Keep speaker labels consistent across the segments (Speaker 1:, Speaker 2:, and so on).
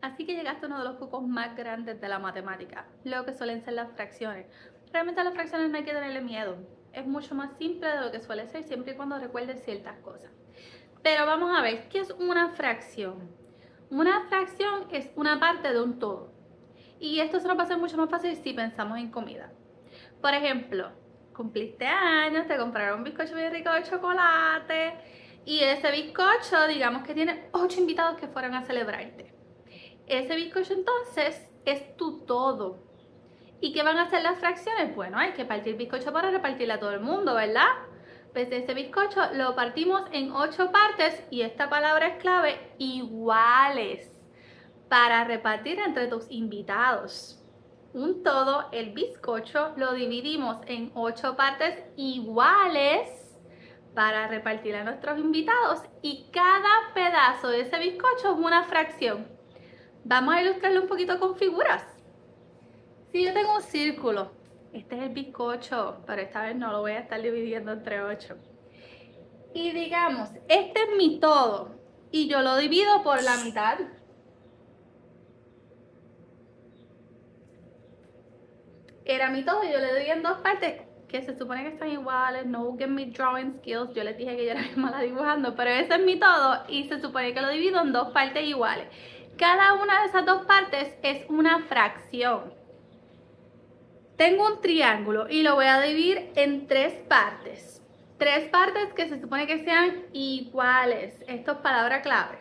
Speaker 1: Así que llegaste a uno de los cucos más grandes de la matemática, lo que suelen ser las fracciones. Realmente a las fracciones no hay que tenerle miedo. Es mucho más simple de lo que suele ser siempre y cuando recuerdes ciertas cosas. Pero vamos a ver, ¿qué es una fracción? Una fracción es una parte de un todo. Y esto se nos va a hacer mucho más fácil si pensamos en comida. Por ejemplo, cumpliste años, te compraron un bizcocho bien rico de chocolate y ese bizcocho, digamos que tiene 8 invitados que fueron a celebrarte. Ese bizcocho entonces es tu todo. ¿Y qué van a hacer las fracciones? Bueno, hay que partir bizcocho para repartirle a todo el mundo, ¿verdad? Pues ese bizcocho lo partimos en 8 partes y esta palabra es clave, iguales, para repartir entre tus invitados. Un todo, el bizcocho, lo dividimos en 8 partes iguales para repartir a nuestros invitados y cada pedazo de ese bizcocho es una fracción. Vamos a ilustrarlo un poquito con figuras. Si yo tengo un círculo, este es el bizcocho, pero esta vez no lo voy a estar dividiendo entre 8. Y digamos, este es mi todo y yo lo divido por la mitad. Era mi todo y yo le doy en 2 partes que se supone que están iguales. No busquen mis drawing skills, yo les dije que yo era mala dibujando, pero ese es mi todo y se supone que lo divido en 2 partes iguales. Cada una de esas 2 partes es una fracción. Tengo un triángulo y lo voy a dividir en 3 partes. 3 partes que se supone que sean iguales. Esto es palabra clave.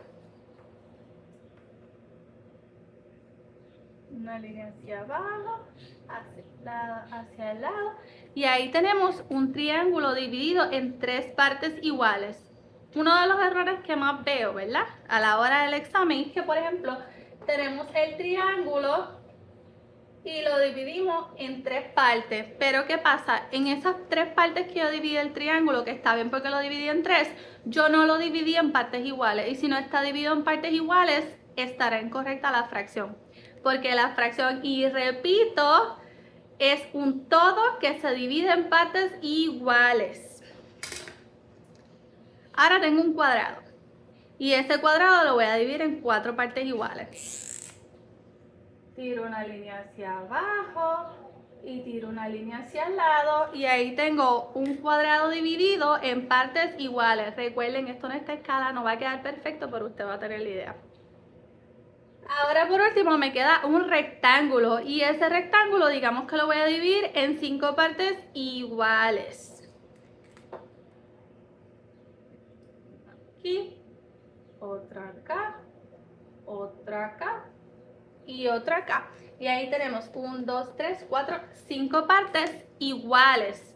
Speaker 1: Una línea hacia abajo, hacia el lado. Y ahí tenemos un triángulo dividido en 3 partes iguales. Uno de los errores que más veo, ¿verdad? A la hora del examen es que, por ejemplo, tenemos el triángulo y lo dividimos en 3 partes. Pero ¿qué pasa? En esas 3 partes que yo dividí el triángulo, que está bien porque lo dividí en 3, yo no lo dividí en partes iguales. Y si no está dividido en partes iguales, estará incorrecta la fracción. Porque la fracción, y repito, es un todo que se divide en partes iguales. Ahora tengo un cuadrado. Y ese cuadrado lo voy a dividir en 4 partes iguales. Tiro una línea hacia abajo y tiro una línea hacia el lado y ahí tengo un cuadrado dividido en partes iguales. Recuerden, esto en esta escala no va a quedar perfecto, pero usted va a tener la idea. Ahora por último me queda un rectángulo y ese rectángulo digamos que lo voy a dividir en 5 partes iguales. Aquí, otra acá, otra acá y otra acá. Y ahí tenemos 1, 2, 3, 4, 5 partes iguales.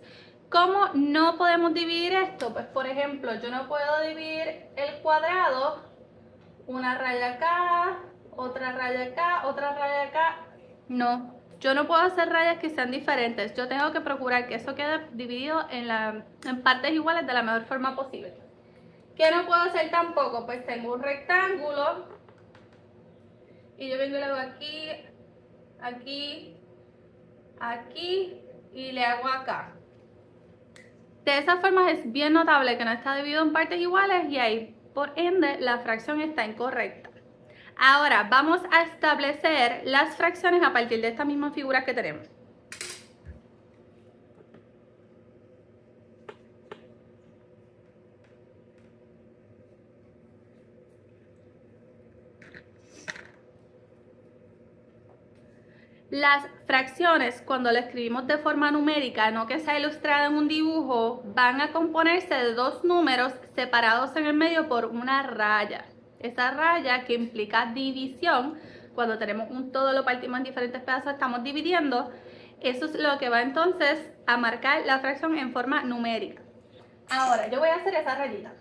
Speaker 1: ¿Cómo no podemos dividir esto? Pues por ejemplo, yo no puedo dividir el cuadrado, una raya acá, otra raya acá, otra raya acá. No, yo no puedo hacer rayas que sean diferentes. Yo tengo que procurar que eso quede dividido en partes iguales de la mejor forma posible. ¿Qué no puedo hacer tampoco? Pues tengo un rectángulo y yo vengo y le hago aquí, aquí, aquí y le hago acá. De esa forma es bien notable que no está dividido en partes iguales y ahí por ende la fracción está incorrecta. Ahora vamos a establecer las fracciones a partir de esta misma figura que tenemos. Las fracciones, cuando las escribimos de forma numérica, no que sea ilustrada en un dibujo, van a componerse de 2 números separados en el medio por una raya. Esa raya que implica división, cuando tenemos un todo lo partimos en diferentes pedazos, estamos dividiendo. Eso es lo que va entonces a marcar la fracción en forma numérica. Ahora, yo voy a hacer esa rayita.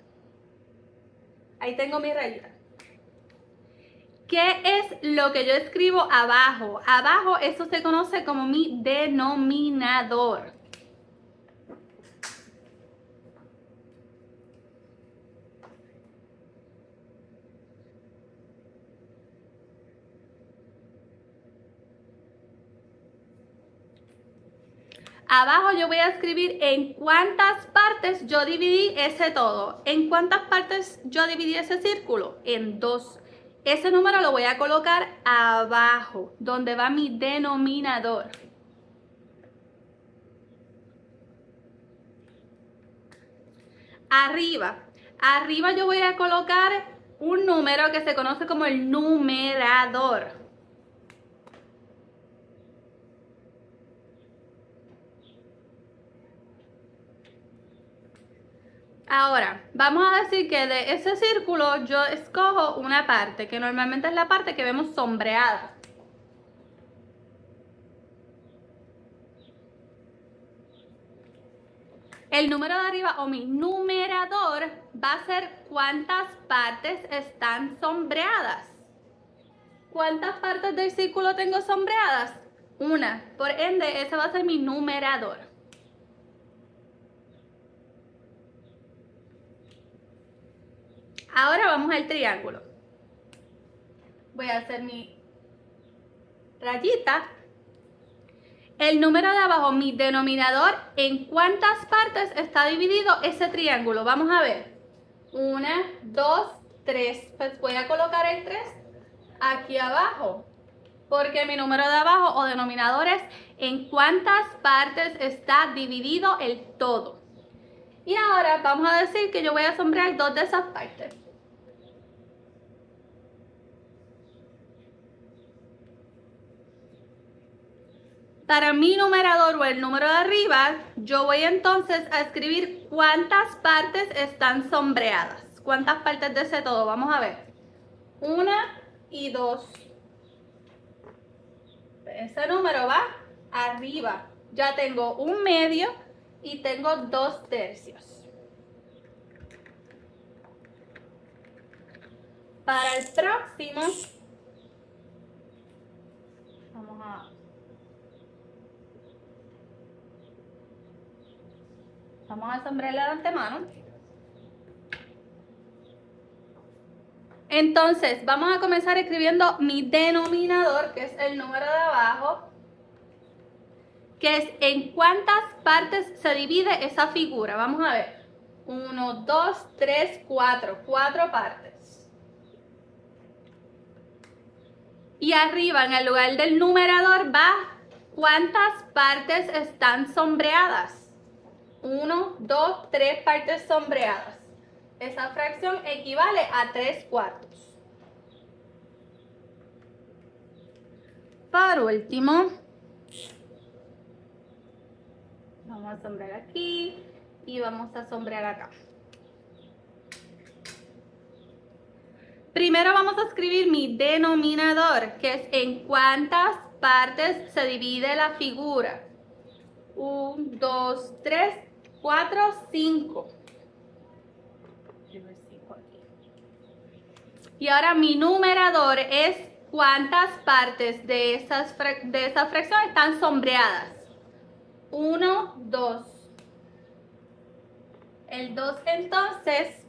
Speaker 1: Ahí tengo mi rayita. ¿Qué es lo que yo escribo abajo? Abajo eso se conoce como mi denominador. Abajo yo voy a escribir en cuántas partes yo dividí ese todo. ¿En cuántas partes yo dividí ese círculo? En 2. Ese número lo voy a colocar abajo, donde va mi denominador. Arriba yo voy a colocar un número que se conoce como el numerador. Ahora, vamos a decir que de ese círculo yo escojo una parte, que normalmente es la parte que vemos sombreada. El número de arriba o mi numerador va a ser cuántas partes están sombreadas. ¿Cuántas partes del círculo tengo sombreadas? Una. Por ende, ese va a ser mi numerador. Ahora vamos al triángulo. Voy a hacer mi rayita. El número de abajo, mi denominador, ¿en cuántas partes está dividido ese triángulo? Vamos a ver. 1, 2, 3. Pues voy a colocar el 3 aquí abajo. Porque mi número de abajo o denominador es en cuántas partes está dividido el todo. Y ahora vamos a decir que yo voy a sombrear 2 de esas partes. Para mi numerador o el número de arriba, yo voy entonces a escribir cuántas partes están sombreadas. ¿Cuántas partes de ese todo? Vamos a ver. 1 y 2. Ese número va arriba. Ya tengo 1/2 y tengo 2/3. Para el próximo, vamos a sombrearla de antemano. Entonces, vamos a comenzar escribiendo mi denominador, que es el número de abajo, que es en cuántas partes se divide esa figura. Vamos a ver. 1, 2, 3, 4. 4 partes. Y arriba, en el lugar del numerador, va cuántas partes están sombreadas. 1, 2, 3 partes sombreadas. Esa fracción equivale a 3/4. Por último, vamos a sombrear aquí y vamos a sombrear acá. Primero vamos a escribir mi denominador, que es en cuántas partes se divide la figura. 1, 2, 3, 4, 5. Y ahora mi numerador es cuántas partes de esa fracción están sombreadas. 1, 2. El 2 entonces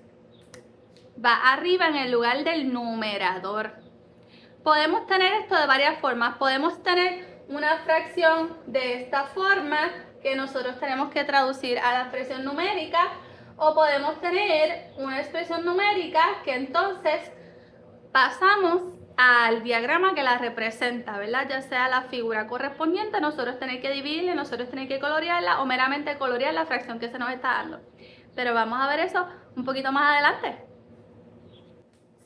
Speaker 1: va arriba en el lugar del numerador. Podemos tener esto de varias formas. Podemos tener una fracción de esta forma que nosotros tenemos que traducir a la expresión numérica, o podemos tener una expresión numérica que entonces pasamos al diagrama que la representa, ¿verdad? Ya sea la figura correspondiente, nosotros tenemos que dividirla, nosotros tenemos que colorearla o meramente colorear la fracción que se nos está dando. Pero vamos a ver eso un poquito más adelante.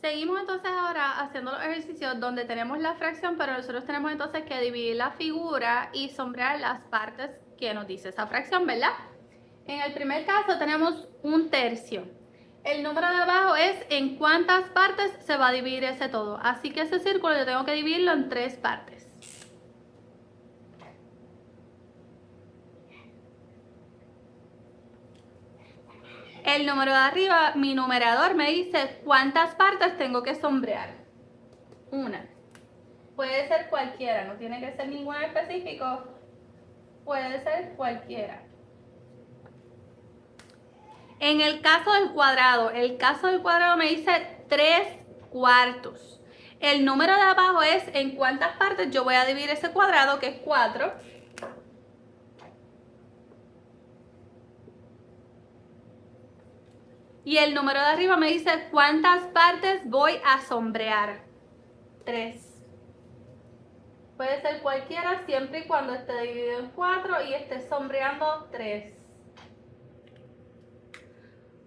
Speaker 1: Seguimos entonces ahora haciendo los ejercicios donde tenemos la fracción, pero nosotros tenemos entonces que dividir la figura y sombrear las partes que nos dice esa fracción, ¿verdad? En el primer caso tenemos 1/3. El número de abajo es en cuántas partes se va a dividir ese todo. Así que ese círculo yo tengo que dividirlo en 3 partes. El número de arriba, mi numerador, me dice cuántas partes tengo que sombrear. 1. Puede ser cualquiera, no tiene que ser ninguna específico. Puede ser cualquiera. En el caso del cuadrado me dice 3/4. El número de abajo es en cuántas partes yo voy a dividir ese cuadrado, que es 4. Y el número de arriba me dice cuántas partes voy a sombrear. 3. Puede ser cualquiera siempre y cuando esté dividido en 4 y esté sombreando 3.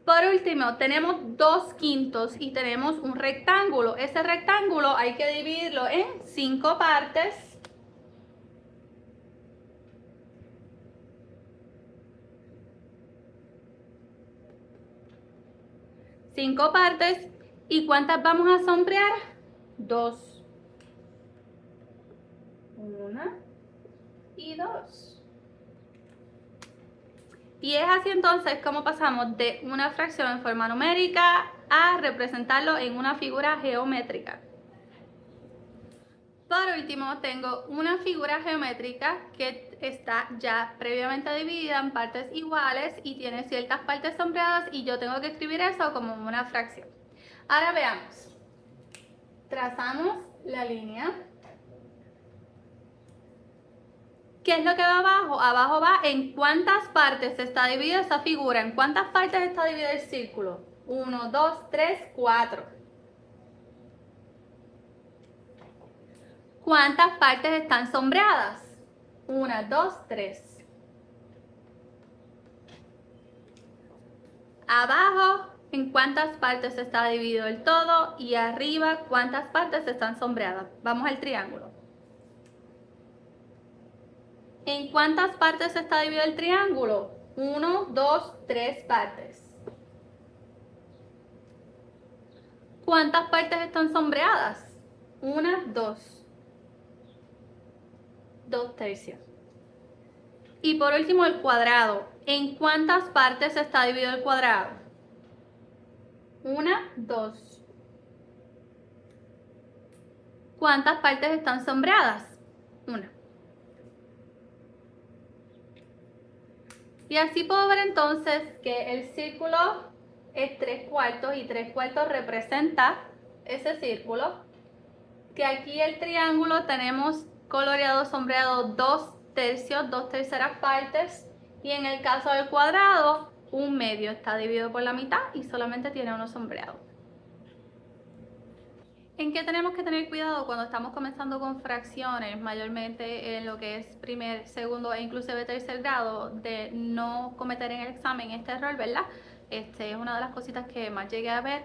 Speaker 1: Por último, tenemos 2/5 y tenemos un rectángulo. Ese rectángulo hay que dividirlo en 5 partes. ¿Y cuántas vamos a sombrear? 2. 1 y 2. Y es así entonces como pasamos de una fracción en forma numérica a representarlo en una figura geométrica. Por último, tengo una figura geométrica que está ya previamente dividida en partes iguales y tiene ciertas partes sombreadas y yo tengo que escribir eso como una fracción. Ahora veamos. Trazamos la línea. ¿Qué es lo que va abajo? Abajo va en cuántas partes está dividida esa figura. ¿En cuántas partes está dividido el círculo? 1, 2, 3, 4. ¿Cuántas partes están sombreadas? 1, 2, 3. Abajo, ¿en cuántas partes está dividido el todo? Y arriba, ¿cuántas partes están sombreadas? Vamos al triángulo. ¿En cuántas partes está dividido el triángulo? 1, 2, 3 partes. ¿Cuántas partes están sombreadas? 1, 2. 2/3. Y por último el cuadrado. ¿En cuántas partes está dividido el cuadrado? 1, 2. ¿Cuántas partes están sombreadas? 1. Y así puedo ver entonces que el círculo es 3/4 y 3/4 representa ese círculo. Que aquí el triángulo tenemos coloreado, sombreado 2/3, 2/3 partes. Y en el caso del cuadrado, 1/2 está dividido por la mitad y solamente tiene uno sombreado. ¿En qué tenemos que tener cuidado cuando estamos comenzando con fracciones, mayormente en lo que es primer, segundo e inclusive tercer grado, de no cometer en el examen este error, ¿verdad? Es una de las cositas que más llegué a ver,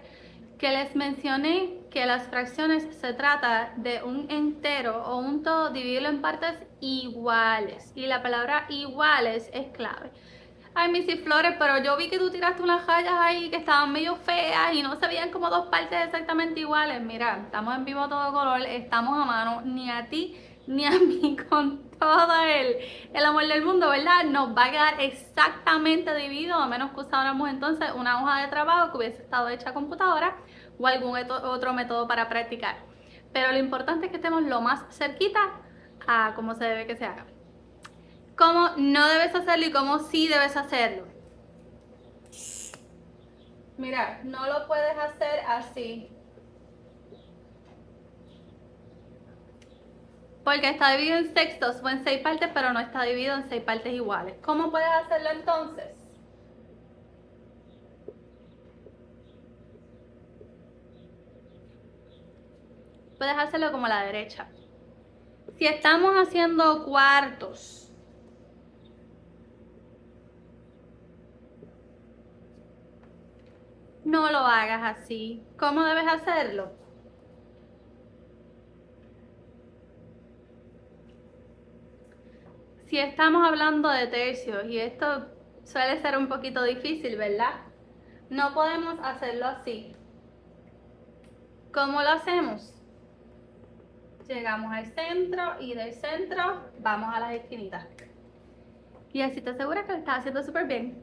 Speaker 1: que les mencioné que las fracciones se trata de un entero o un todo, dividirlo en partes iguales, y la palabra iguales es clave. Ay, Missy Flores, pero yo vi que tú tiraste unas rayas ahí que estaban medio feas y no se veían como dos partes exactamente iguales. Mira, estamos en vivo a todo color, estamos a mano, ni a ti ni a mí, con todo el amor del mundo, ¿verdad? Nos va a quedar exactamente dividido, a menos que usáramos entonces una hoja de trabajo que hubiese estado hecha a computadora o algún otro método para practicar. Pero lo importante es que estemos lo más cerquita a cómo se debe que se haga. Cómo no debes hacerlo y cómo sí debes hacerlo. Mira, no lo puedes hacer así. Porque está dividido en sextos o en 6 partes, pero no está dividido en 6 partes iguales. ¿Cómo puedes hacerlo entonces? Puedes hacerlo como a la derecha. Si estamos haciendo cuartos, no lo hagas así. ¿Cómo debes hacerlo? Si estamos hablando de tercios, y esto suele ser un poquito difícil, ¿verdad? No podemos hacerlo así. ¿Cómo lo hacemos? Llegamos al centro y del centro vamos a las esquinitas. Y así te aseguras que lo estás haciendo súper bien.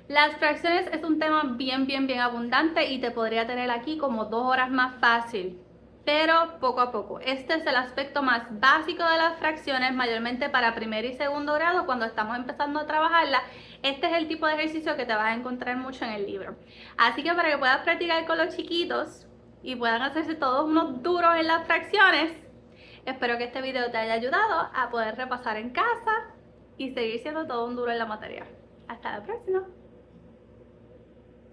Speaker 1: Las fracciones es un tema bien abundante y te podría tener aquí como 2 horas más fácil. Pero poco a poco. Este es el aspecto más básico de las fracciones, mayormente para primer y segundo grado, cuando estamos empezando a trabajarla. Este es el tipo de ejercicio que te vas a encontrar mucho en el libro. Así que para que puedas practicar con los chiquitos y puedan hacerse todos unos duros en las fracciones, espero que este video te haya ayudado a poder repasar en casa y seguir siendo todo un duro en la materia. Hasta la próxima.